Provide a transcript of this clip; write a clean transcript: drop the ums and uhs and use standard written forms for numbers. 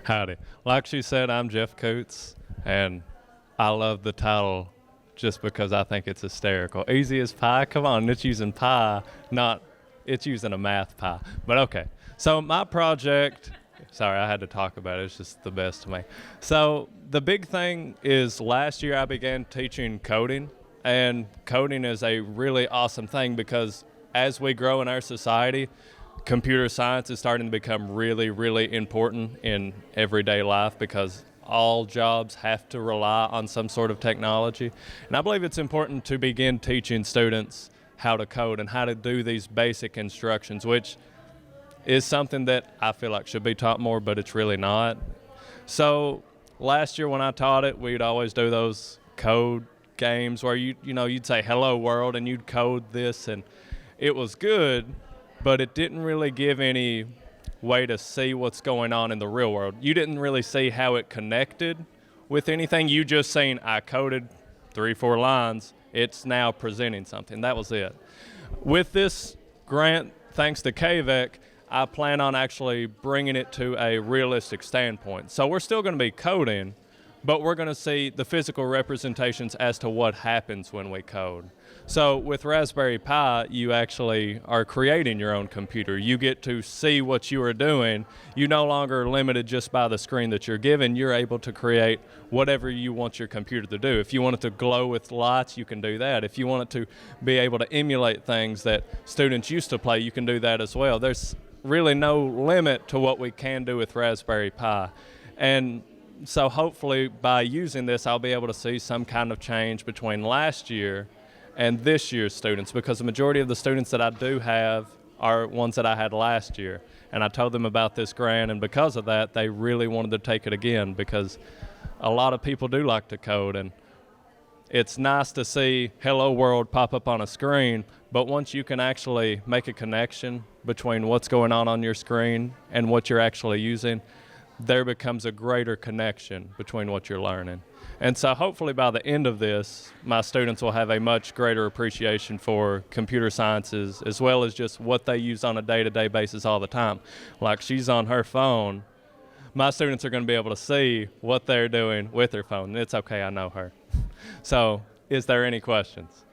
Howdy. Like she said, I'm Jeff Coots, and I love the title just because I think it's hysterical. Easy as pie? Come on, it's using pie, not it's using a math pie. But okay. So my project, sorry, I had to talk about it. It's just the best to me. So the big thing is last year I began teaching coding, and coding is a really awesome thing because as we grow in our society, computer science is starting to become really, really important in everyday life because all jobs have to rely on some sort of technology. And I believe it's important to begin teaching students how to code and how to do these basic instructions, which is something that I feel like should be taught more, but it's really not. So last year when I taught it, we'd always do those code games where you'd say hello world and you'd code this, and it was good, but it didn't really give any way to see what's going on in the real world. You didn't really see how it connected with anything. You just seen, I coded 3-4 lines, it's now presenting something. That was it. With this grant, thanks to KVEC, I plan on actually bringing it to a realistic standpoint. So we're still going to be coding, but we're going to see the physical representations as to what happens when we code. So with Raspberry Pi, you actually are creating your own computer. You get to see what you are doing. You no longer are limited just by the screen that you're given. You're able to create whatever you want your computer to do. If you want it to glow with lights, you can do that. If you want it to be able to emulate things that students used to play, you can do that as well. There's really no limit to what we can do with Raspberry Pi. And so hopefully by using this, I'll be able to see some kind of change between last year and this year's students, because the majority of the students that I do have are ones that I had last year. And I told them about this grant, and because of that, they really wanted to take it again because a lot of people do like to code, and it's nice to see hello world pop up on a screen, but once you can actually make a connection between what's going on your screen and what you're actually using, there becomes a greater connection between what you're learning. And so hopefully by the end of this, my students will have a much greater appreciation for computer sciences as well as just what they use on a day-to-day basis all the time. Like she's on her phone, my students are going to be able to see what they're doing with their phone. And it's okay, I know her. So is there any questions?